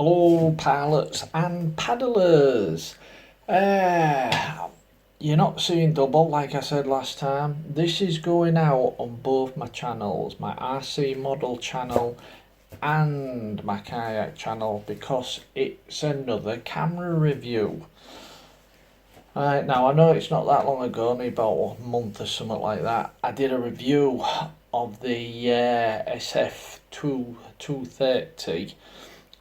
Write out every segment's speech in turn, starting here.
Hello pilots and paddlers. You're not seeing double like I said last time. This is going out on both my channels, my RC model channel and my kayak channel, because it's another camera review. Right, now I know it's not that long ago, only about a month or something like that, I did a review of the SF530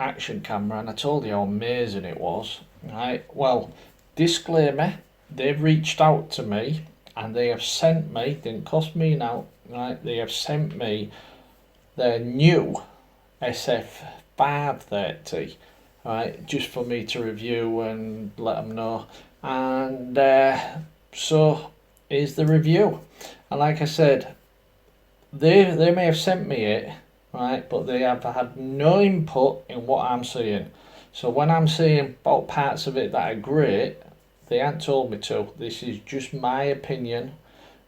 action camera, and I told you how amazing it was. Right, well, disclaimer, they've reached out to me and they have sent me, didn't cost me now, right, they have sent me their new SF530, right, just for me to review and let them know. And so here's the review. And like I said, they may have sent me it, right, but they have had no input in what I'm seeing. So when I'm seeing about parts of it that are great, they haven't told me to. This is just my opinion,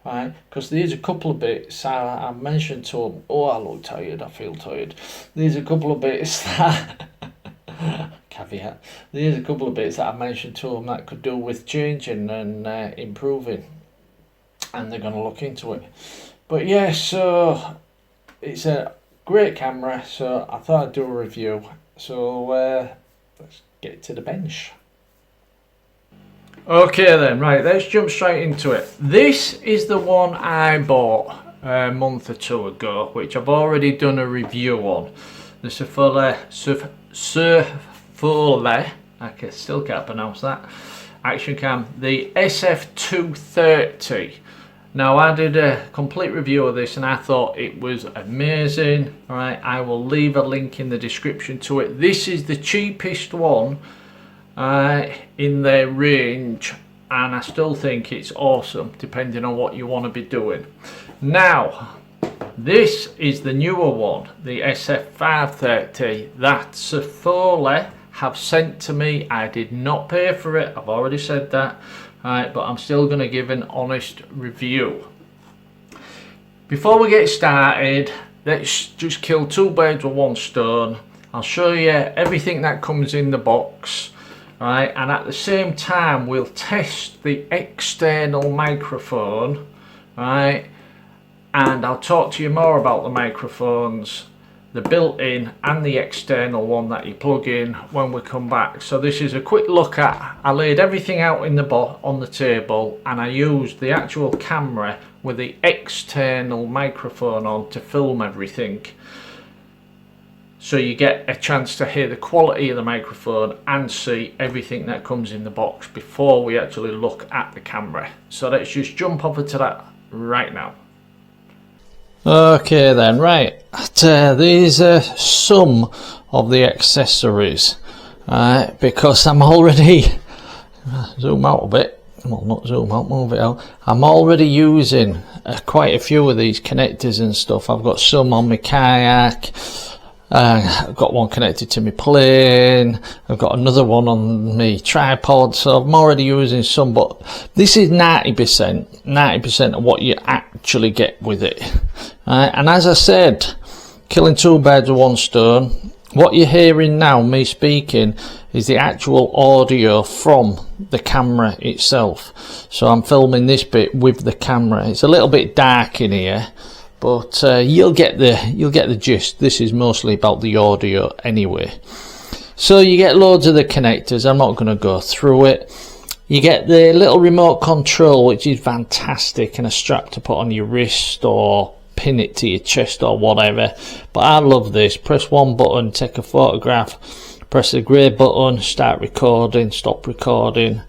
right? Because there's a couple of bits I mentioned to them. Oh, I look tired, I feel tired. There's a couple of bits that caveat. There's a couple of bits that I mentioned to them that could do with changing and improving, and they're going to look into it. But yeah, so it's a great camera, so I thought I'd do a review. So let's get to the bench. Okay then, right, let's jump straight into it. This is the one I bought a month or two ago, which I've already done a review on. The Surfola, I still can't pronounce that, action cam, the SF530. Now I did a complete review of this and I thought it was amazing. Right, I will leave a link in the description to it. This is the cheapest one in their range, and I still think it's awesome depending on what you want to be doing. Now this is the newer one, the SF530 that Surfola have sent to me. I did not pay for it, I've already said that. Right, but I'm still going to give an honest review. Before we get started, let's just kill two birds with one stone. I'll show you everything that comes in the box, right, and at the same time we'll test the external microphone, right, and I'll talk to you more about the microphones, the built-in and the external one that you plug in when we come back. So this is a quick look at, I laid everything out in the on the table, and I used the actual camera with the external microphone on to film everything, so you get a chance to hear the quality of the microphone and see everything that comes in the box before we actually look at the camera. So let's just jump over to that right now. Okay then, right, these are some of the accessories, because I'm already, zoom out a bit, well not zoom out, move it out, I'm already using quite a few of these connectors and stuff. I've got some on my kayak, I've got one connected to my plane, I've got another one on my tripod, so I'm already using some, but this is 90% of what you actually get with it. And as I said, killing two birds with one stone. What you're hearing now, me speaking, is the actual audio from the camera itself. So I'm filming this bit with the camera. It's a little bit dark in here, but you'll get the gist. This is mostly about the audio anyway. So you get loads of the connectors. I'm not going to go through it. You get the little remote control, which is fantastic, and a strap to put on your wrist or pin it to your chest or whatever. But I love this. Press one button, take a photograph, press the grey button, start recording, stop recording.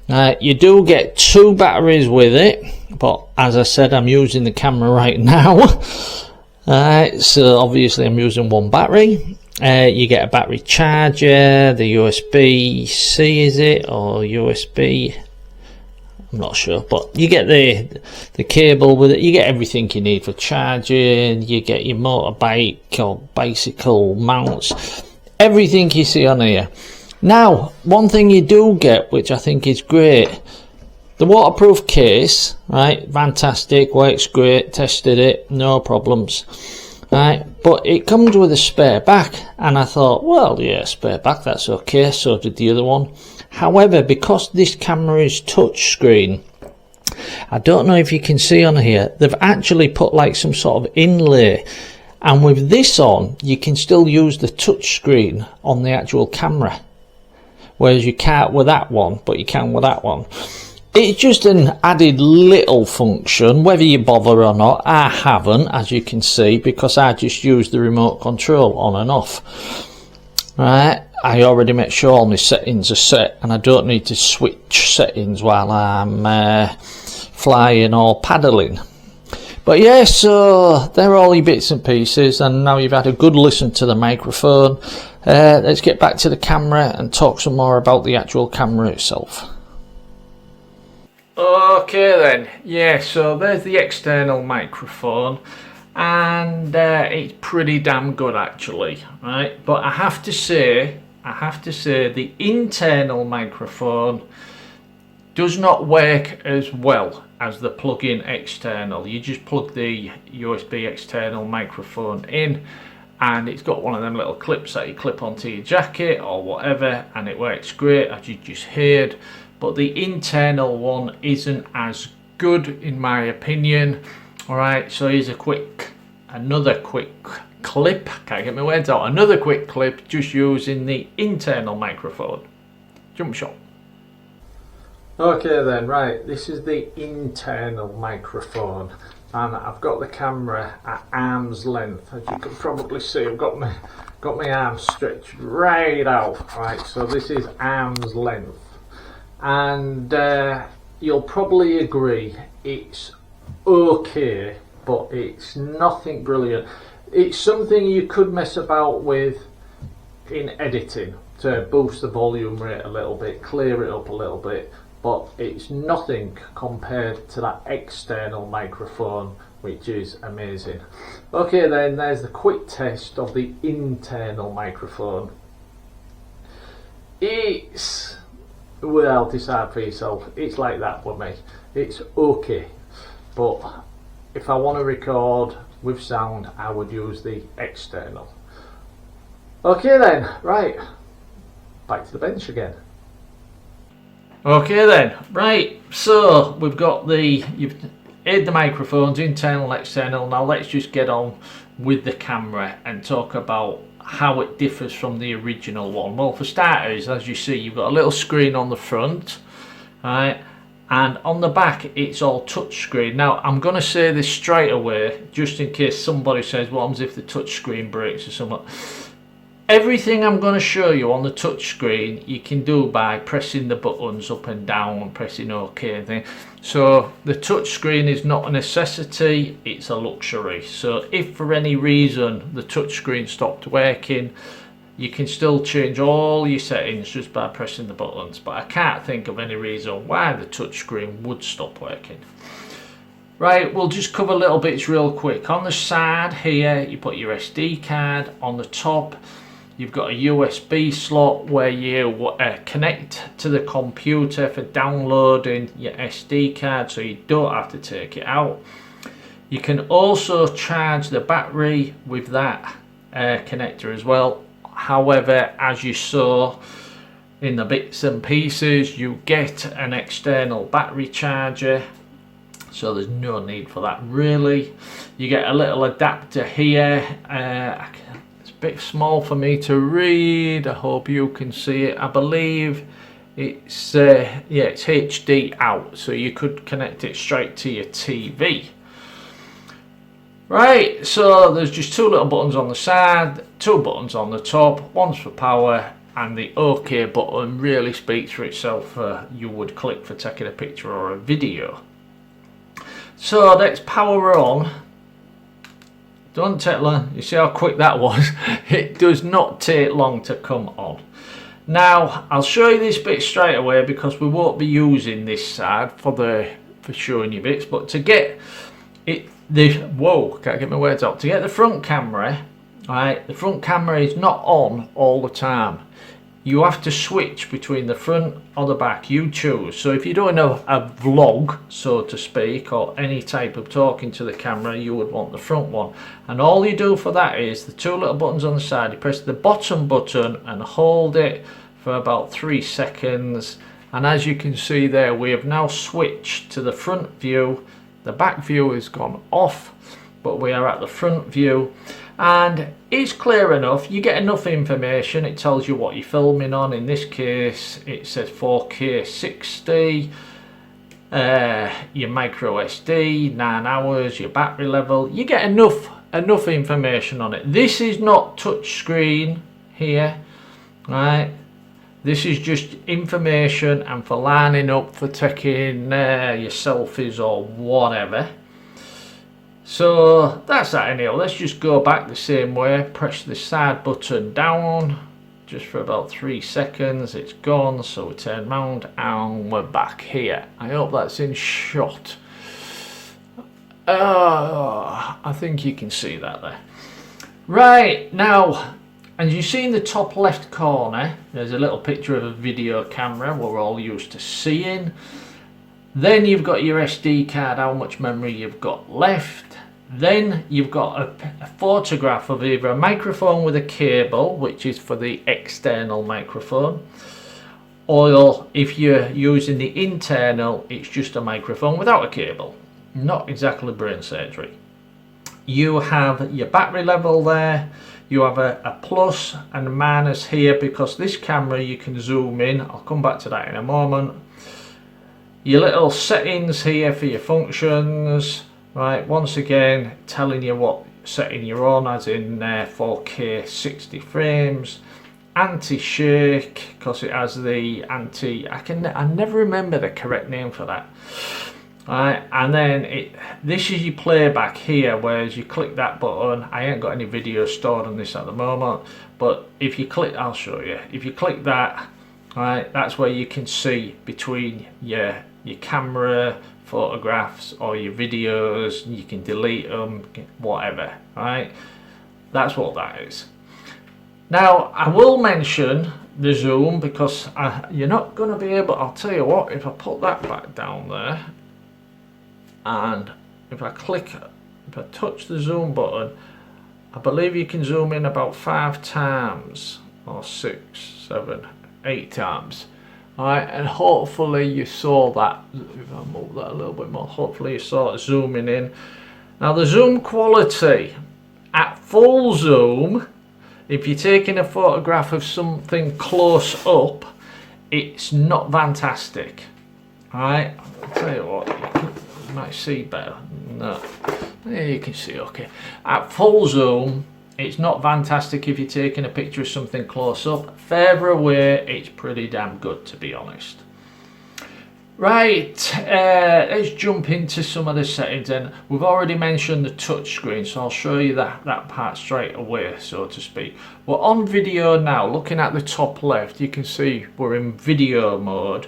You do get two batteries with it, but as I said, I'm using the camera right now. So obviously I'm using one battery. You get a battery charger, the USB-C is it, or USB, I'm not sure, but you get the cable with it. You get everything you need for charging. You get your motorbike or bicycle mounts, everything you see on here. Now, one thing you do get, which I think is great, the waterproof case, right, fantastic, works great, tested it, no problems. Right, but it comes with a spare back, and I thought, well, yeah, spare back, that's okay. So did the other one. However, because this camera is touchscreen, I don't know if you can see on here, they've actually put like some sort of inlay, and with this on you can still use the touchscreen on the actual camera, whereas you can't with that one, but you can with that one. It's just an added little function. Whether you bother or not, I haven't, as you can see, because I just use the remote control on and off. Right, I already make sure all my settings are set, and I don't need to switch settings while I'm flying or paddling. But yeah, so they're all your bits and pieces, and now you've had a good listen to the microphone. Let's get back to the camera and talk some more about the actual camera itself. Okay then, yeah, so there's the external microphone, and it's pretty damn good actually, right? But I have to say the internal microphone does not work as well as the plug-in external. You just plug the USB external microphone in, and it's got one of them little clips that you clip onto your jacket or whatever, and it works great, as you just heard. But the internal one isn't as good in my opinion. Alright, so here's another quick clip, can't get my words out, another quick clip just using the internal microphone. Jump shot. Okay then, right, this is the internal microphone, and I've got the camera at arm's length. As you can probably see, I've got my arms stretched right out. Right, so this is arm's length, and you'll probably agree it's okay, but it's nothing brilliant. It's something you could mess about with in editing to boost the volume rate a little bit, clear it up a little bit, but it's nothing compared to that external microphone, which is amazing. Okay then, there's the quick test of the internal microphone. It's, well, decide for yourself, it's like that with me. It's okay, but if I want to record with sound, I would use the external. Okay then, right, back to the bench again. Okay then, right, so we've got you've heard the microphones, internal, external. Now let's just get on with the camera and talk about how it differs from the original one. Well, for starters, as you see, you've got a little screen on the front, right, and on the back it's all touchscreen. Now I'm going to say this straight away, just in case somebody says, what happens if the touchscreen breaks or something. Everything I'm going to show you on the touchscreen you can do by pressing the buttons up and down, pressing OK and things. So the touchscreen is not a necessity, it's a luxury. So if for any reason the touchscreen stopped working, you can still change all your settings just by pressing the buttons. But I can't think of any reason why the touchscreen would stop working. Right, we'll just cover little bits real quick. On the side here you put your SD card. On the top you've got a USB slot where you connect to the computer for downloading your SD card, so you don't have to take it out. You can also charge the battery with that connector as well. However, as you saw in the bits and pieces, you get an external battery charger, so there's no need for that really. You get a little adapter here. It's a bit small for me to read, I hope you can see it. I believe it's yeah, it's HD out, so you could connect it straight to your TV. Right, so there's just two little buttons on the side, two buttons on the top, one's for power, and the OK button really speaks for itself. You would click for taking a picture or a video. So let's power on. Don't take long. You see how quick that was? It does not take long to come on. Now I'll show you this bit straight away because we won't be using this side for showing you bits. But to get it, whoa, can't get my words out. To get the front camera, right? The front camera is not on all the time. you have to switch between the front or the back, you choose. So if you're doing a vlog, so to speak, or any type of talking to the camera, you would want the front one. And all you do for that is the two little buttons on the side, you press the bottom button and hold it for about 3 seconds. And as you can see there, we have now switched to the front view. The back view has gone off, but we are at the front view. And it's clear enough, you get enough information. It tells you what you're filming on. In this case it says 4K 60, your micro SD, 9 hours, your battery level. You get enough information on it. This is not touch screen here, right? This is just information and for lining up for taking your selfies or whatever. So that's that anyhow. Let's just go back the same way. Press the side button down just for about 3 seconds. It's gone, so we turn round and we're back here. I hope that's in shot. I think you can see that there. Right, now, as you see in the top left corner, there's a little picture of a video camera we're all used to seeing. Then you've got your SD card, how much memory you've got left. Then you've got a photograph of either a microphone with a cable, which is for the external microphone, or if you're using the internal, it's just a microphone without a cable. Not exactly brain surgery. You have your battery level there. You have a plus and a minus here because this camera you can zoom in. I'll come back to that in a moment. Your little settings here for your functions, right? Once again, telling you what setting you're on, as in 4K 60 frames. Anti-shake, because it has the I never remember the correct name for that. Right, and then this is your playback here, whereas you click that button. I ain't got any video stored on this at the moment, but if you click, I'll show you. If you click that, right, that's where you can see between your camera photographs or your videos. You can delete them, whatever, right? That's what that is. Now I will mention the zoom because you're not going to be able, I'll tell you what, if I put that back down there and if I touch the zoom button, I believe you can zoom in about 5 times or 6, 7, 8 times. Alright, and hopefully you saw that. If I move that a little bit more, hopefully you saw it zooming in. Now the zoom quality at full zoom, if you're taking a photograph of something close up, it's not fantastic. Alright, I'll tell you what, you might see better. No, there you can see okay. At full zoom, it's not fantastic if you're taking a picture of something close up. Further away, it's pretty damn good, to be honest. Right, let's jump into some of the settings then. We've already mentioned the touch screen, so I'll show you that part straight away, so to speak. We're on video now. Looking at the top left, you can see we're in video mode.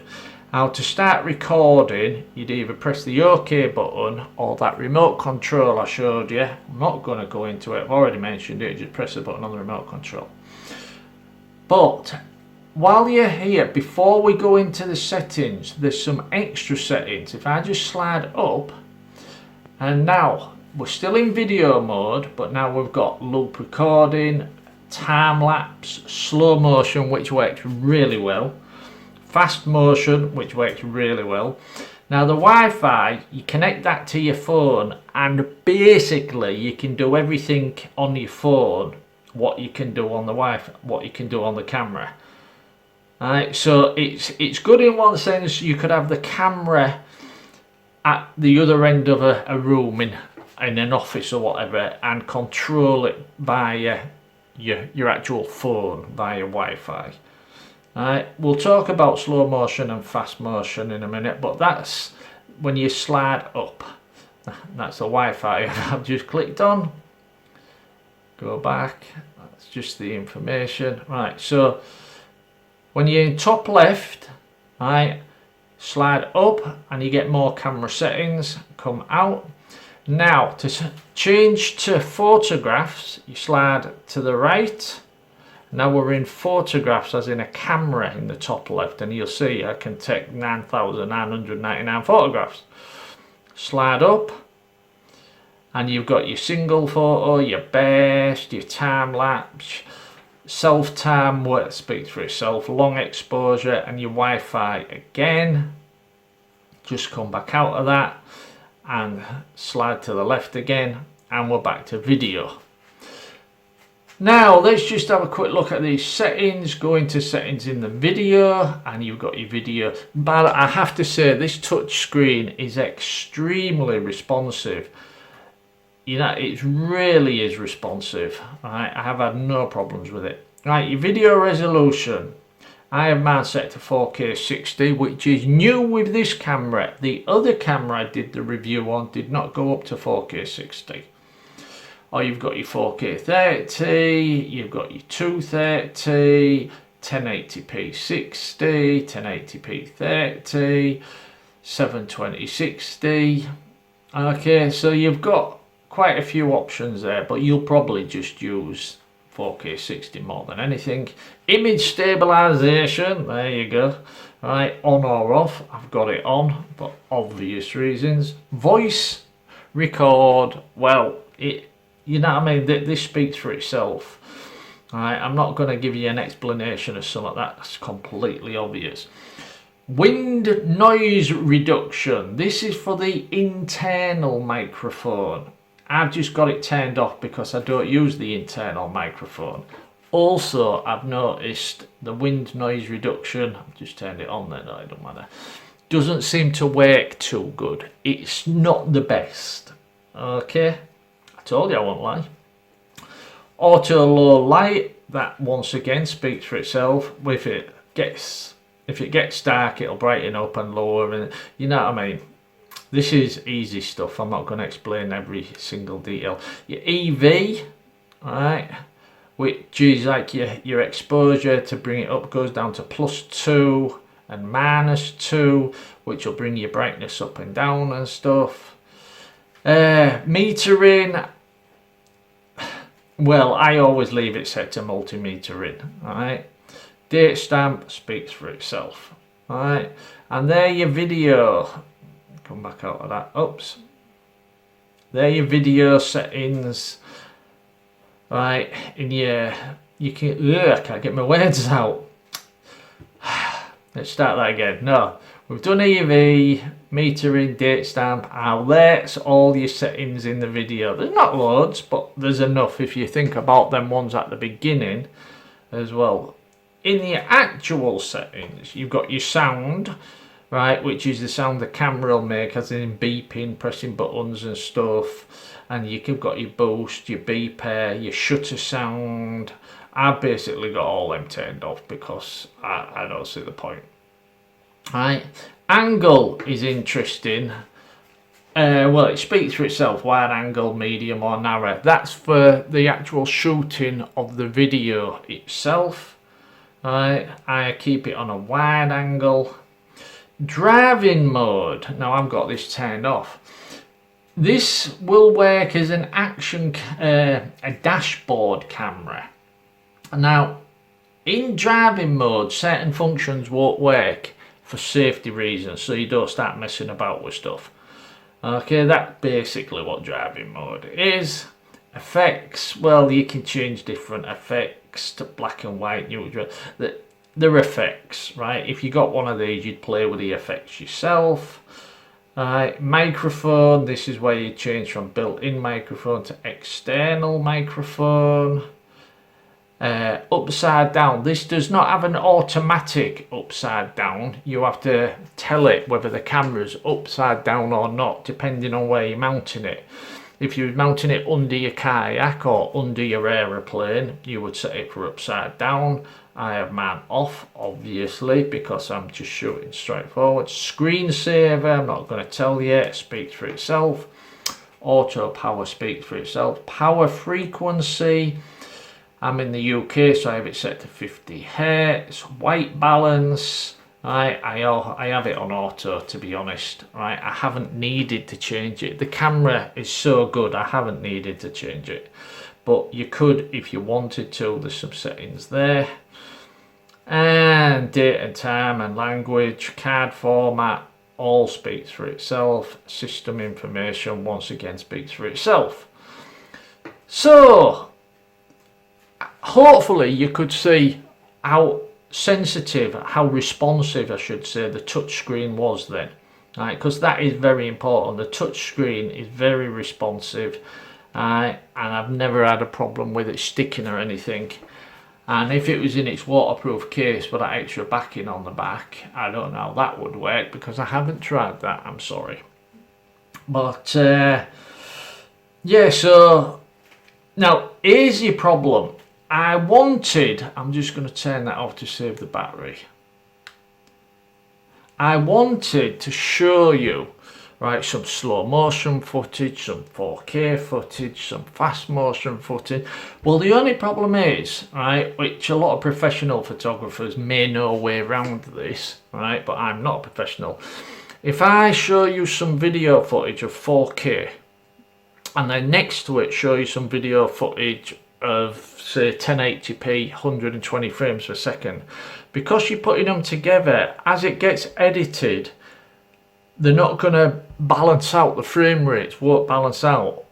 Now to start recording, you'd either press the OK button or that remote control I showed you. I'm not going to go into it, I've already mentioned it, just press the button on the remote control. But while you're here, before we go into the settings, there's some extra settings. If I just slide up, and now we're still in video mode, but now we've got loop recording, time lapse, slow motion, which works really well, fast motion, which works really well. Now the Wi-Fi, you connect that to your phone and basically you can do everything on your phone what you can do on the Wi-Fi, what you can do on the camera. Alright, so it's good in one sense. You could have the camera at the other end of a room in an office or whatever and control it via your actual phone via Wi-Fi. Alright, we'll talk about slow motion and fast motion in a minute, but that's when you slide up. That's the Wi-Fi I've just clicked on. Go back, that's just the information. Right, so when you're in top left, right, slide up and you get more camera settings, come out. Now to change to photographs, you slide to the right Now we're in photographs, as in a camera in the top left, and you'll see I can take 9,999 photographs. Slide up, and you've got your single photo, your best, your time lapse, self time, what speaks for itself, long exposure, and your Wi-Fi again. Just come back out of that and slide to the left again, and we're back to video. Now let's just have a quick look at these settings. Go into settings in the video, and you've got your video. But I have to say, this touch screen is extremely responsive. You know, it really is responsive. Right? I have had no problems with it. Right, your video resolution, I have mine set to 4K 60, which is new with this camera. The other camera I did the review on did not go up to 4K 60. Or you've got your 4K 30, you've got your 230, 1080p 60, 1080p 30, 720 60. Okay, so you've got quite a few options there, but you'll probably just use 4K 60 more than anything. Image stabilization, there you go. Right, on or off, I've got it on for obvious reasons. Voice record, well, you know what I mean, this speaks for itself. Right, I'm not going to give you an explanation of some of that, that's completely obvious. Wind noise reduction, this is for the internal microphone. I've just got it turned off because I don't use the internal microphone. Also, I've noticed the wind noise reduction, I've just turned it on there, no, it don't matter, doesn't seem to work too good. It's not the best. Okay, I told you I won't lie. Auto low light, that once again speaks for itself. If it gets dark, it'll brighten up and lower, and you know what I mean. This is easy stuff. I'm not going to explain every single detail. Your EV, right, which is like your exposure, to bring it up goes down to +2 and -2, which will bring your brightness up and down and stuff. Metering, well, I always leave it set to multi-metering, right? Date stamp speaks for itself, right? And there your video. Come back out of that. Oops. There your video settings. Right, in you can. I can't get my words out. Let's start that again. No, we've done EV, metering, date stamp. That's all your settings in the video. There's not loads, but there's enough if you think about them ones at the beginning as well. In the actual settings, you've got your sound. Right, which is the sound the camera will make, as in beeping, pressing buttons and stuff. And you've got your boost, your beeper, your shutter sound. I've basically got all them turned off because I don't see the point. Right, angle is interesting. Well, it speaks for itself, wide angle, medium or narrow. That's for the actual shooting of the video itself. Right, I keep it on a wide angle. Driving mode, now I've got this turned off. This will work as an action, a dashboard camera. Now, in driving mode, certain functions won't work for safety reasons, so you don't start messing about with stuff. Okay, that's basically what driving mode is. Effects, well, you can change different effects to black and white, neutral. They're effects, right? If you got one of these, you'd play with the effects yourself. Microphone, this is where you change from built-in microphone to external microphone. Upside down, this does not have an automatic upside down. You have to tell it whether the camera's upside down or not, depending on where you're mounting it. If you're mounting it under your kayak or under your aeroplane, you would set it for upside down. I have mine off, obviously, because I'm just shooting straight forward. Screensaver, I'm not going to tell you, it speaks for itself. Auto power speaks for itself. Power frequency, I'm in the UK, so I have it set to 50 Hz. White balance, I have it on auto, to be honest. Right, I haven't needed to change it. The camera is so good, I haven't needed to change it. but you could if you wanted to. There's some settings there, and date and time and language, card format, all speaks for itself. System information once again speaks for itself. So hopefully you could see how sensitive, how responsive I should say, the touch screen was then, right? Because that is very important. The touch screen is very responsive, and I've never had a problem with it sticking or anything. And if it was in its waterproof case with that extra backing on the back, I don't know how that would work, because I haven't tried that, I'm sorry. But yeah, so now here's your problem. I'm just going to turn that off to save the battery. I wanted to show you, right, some slow motion footage, some 4K footage, some fast motion footage. Well, the only problem is, right, which a lot of professional photographers may know a way around this, right, but I'm not a professional. If I show you some video footage of 4K, and then next to it show you some video footage of say 1080p 120 frames per second, because you're putting them together, as it gets edited, they're not going to balance out. The frame rates won't balance out,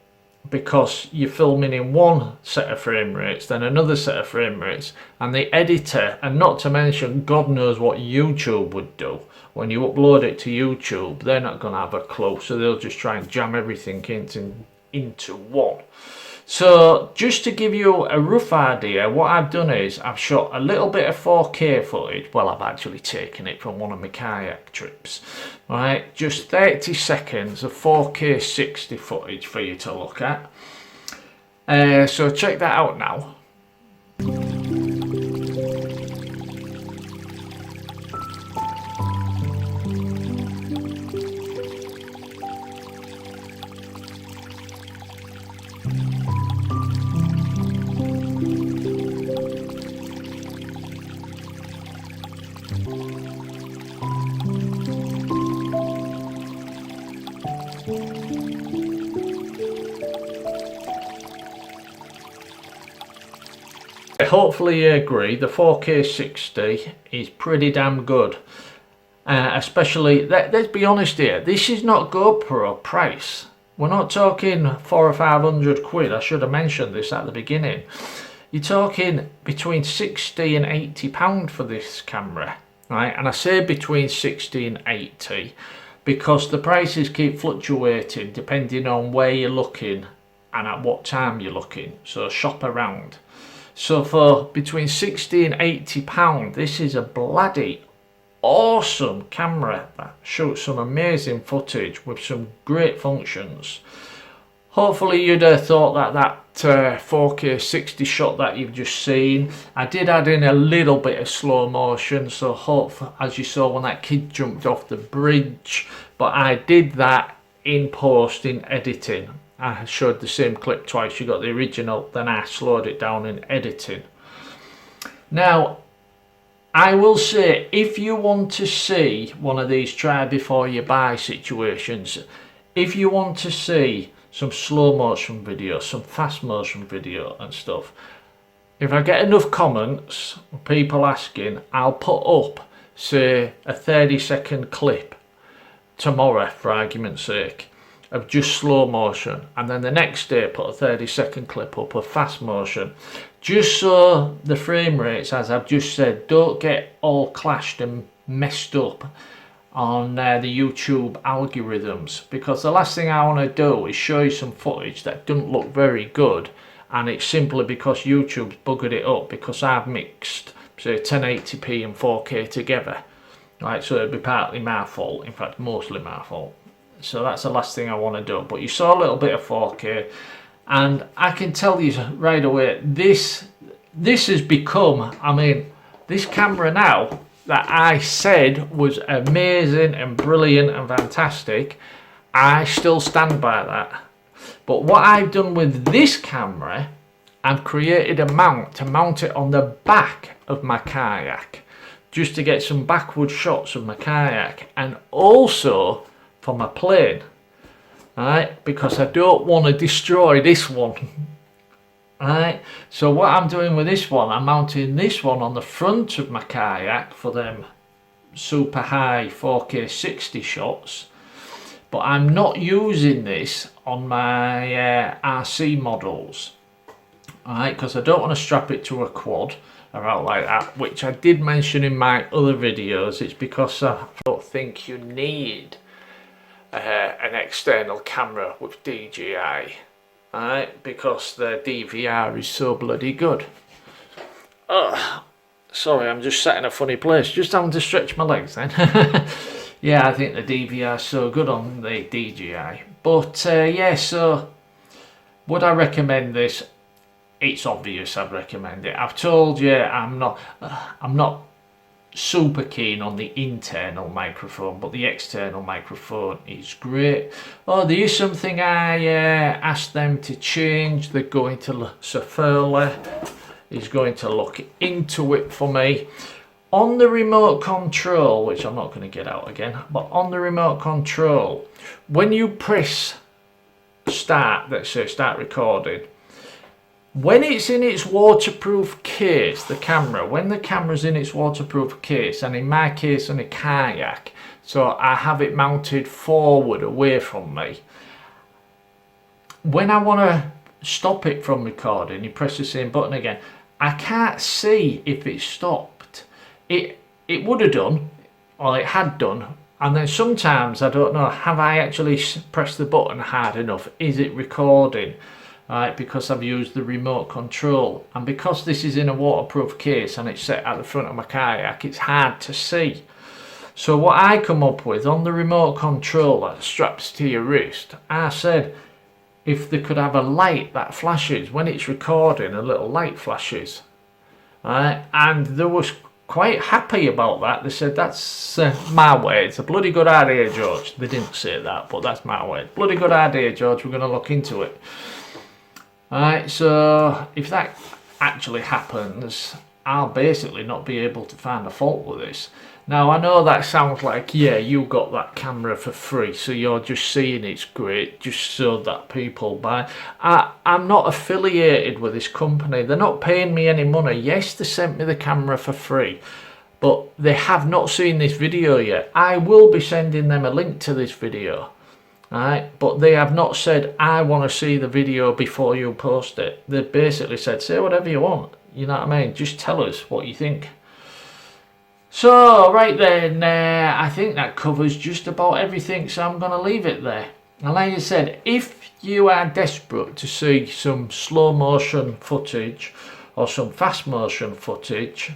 because you're filming in one set of frame rates, then another set of frame rates, and the editor, and not to mention God knows what YouTube would do when you upload it to YouTube, they're not going to have a clue, so they'll just try and jam everything into one. So just to give you a rough idea, what I've done is I've shot a little bit of 4K footage. Well, I've actually taken it from one of my kayak trips, right? Just 30 seconds of 4K 60 footage for you to look at. So check that out now. Hopefully you agree, the 4K 60 is pretty damn good. Especially, let's be honest here, this is not GoPro price. We're not talking 400 or 500 quid. I should have mentioned this at the beginning. You're talking between 60 and 80 pound for this camera, right? And I say between 60 and 80 because the prices keep fluctuating depending on where you're looking and at what time you're looking. So shop around. So for between 60 and 80 pound, this is a bloody awesome camera that shoots some amazing footage with some great functions. Hopefully you'd have thought that 4K 60 shot that you've just seen, I did add in a little bit of slow motion, so as you saw when that kid jumped off the bridge, but I did that in post, in editing. I showed the same clip twice. You got the original, then I slowed it down in editing. Now I will say, if you want to see one of these try before you buy situations, if you want to see some slow motion video, some fast motion video and stuff, if I get enough comments, people asking, I'll put up say a 30-second clip tomorrow for argument's sake of just slow motion, and then the next day put a 30-second clip up of fast motion, just so the frame rates, as I've just said, don't get all clashed and messed up on the YouTube algorithms, because the last thing I want to do is show you some footage that doesn't look very good, and it's simply because YouTube's buggered it up because I've mixed say 1080p and 4K together, right? So it'd be partly my fault, in fact mostly my fault. So that's the last thing I want to do. But you saw a little bit of 4K, and I can tell you right away, this has become, I mean, this camera now that I said was amazing and brilliant and fantastic, I still stand by that. But what I've done with this camera, I've created a mount to mount it on the back of my kayak, just to get some backward shots of my kayak, and also for my plane, right? Because I don't want to destroy this one Right, so what I'm doing with this one, I'm mounting this one on the front of my kayak for them super high 4K 60 shots, but I'm not using this on my RC models, alright, because I don't want to strap it to a quad or out like that, which I did mention in my other videos. It's because I don't think you need an external camera with DJI. Alright, because the DVR is so bloody good. Oh, sorry, I'm just sat in a funny place, just having to stretch my legs then. Yeah, I think the DVR is so good on the DJI. But yeah, so would I recommend this? It's obvious I'd recommend it. I've told you I'm not super keen on the internal microphone, but the external microphone is great. Oh, there is something I asked them to change. They're going to Surfola is going to look into it for me. On the remote control, which I'm not going to get out again, but on the remote control, when you press start, let's say start recording, when it's in its waterproof case, the camera, when the camera's in its waterproof case, and in my case on a kayak, so I have it mounted forward away from me, when I want to stop it from recording, you press the same button again, I can't see if it stopped. It would have done, or it had done, and then sometimes I don't know, have I actually pressed the button hard enough? Is it recording? Right, because I've used the remote control, and because this is in a waterproof case and it's set at the front of my kayak, it's hard to see. So what I come up with on the remote control that straps to your wrist, I said if they could have a light that flashes when it's recording, a little light flashes, right? And they was quite happy about that. They said that's my way, it's a bloody good idea, George. They didn't say that, but that's my way. Bloody good idea, George, we're going to look into it. Alright, so if that actually happens, I'll basically not be able to find a fault with this. Now I know that sounds like, yeah, you got that camera for free, so you're just seeing it's great just so that people buy. I'm not affiliated with this company, they're not paying me any money. Yes, they sent me the camera for free, but they have not seen this video yet. I will be sending them a link to this video. Alright, but they have not said I want to see the video before you post it. They basically said say whatever you want, you know what I mean, just tell us what you think. So right then, I think that covers just about everything, so I'm going to leave it there. And like I said, if you are desperate to see some slow motion footage or some fast motion footage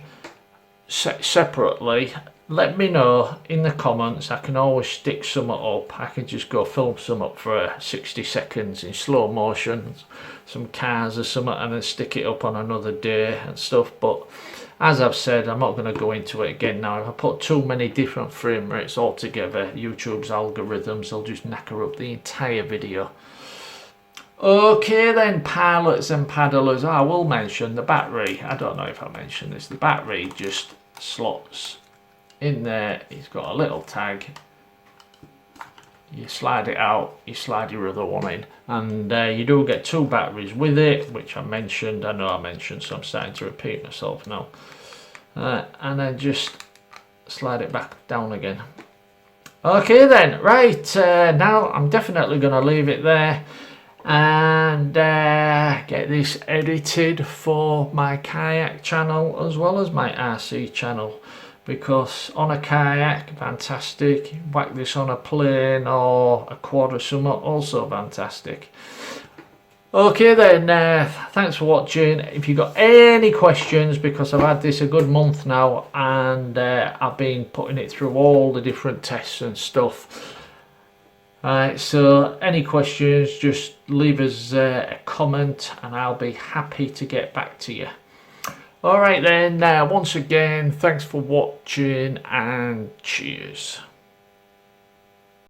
separately, let me know in the comments. I can always stick some up. I can just go film some up for 60 seconds in slow motion, some cars or something, and then stick it up on another day and stuff. But as I've said, I'm not going to go into it again now. If I put too many different frame rates all together, YouTube's algorithms will just knacker up the entire video. Okay then, pilots and paddlers, I will mention the battery. I don't know if I mentioned this. The battery just slots in there. It's got a little tag. You slide it out, you slide your other one in, and you do get two batteries with it, which I mentioned. I know I mentioned, so I'm starting to repeat myself now. And then just slide it back down again. Okay then, right, now I'm definitely going to leave it there and get this edited for my kayak channel as well as my RC channel. Because on a kayak, fantastic. Whack this on a plane or a quad or something, also fantastic. Okay then, thanks for watching. If you've got any questions, because I've had this a good month now and I've been putting it through all the different tests and stuff. Alright, so any questions, just leave us a comment and I'll be happy to get back to you. Alright then, once again, thanks for watching and cheers.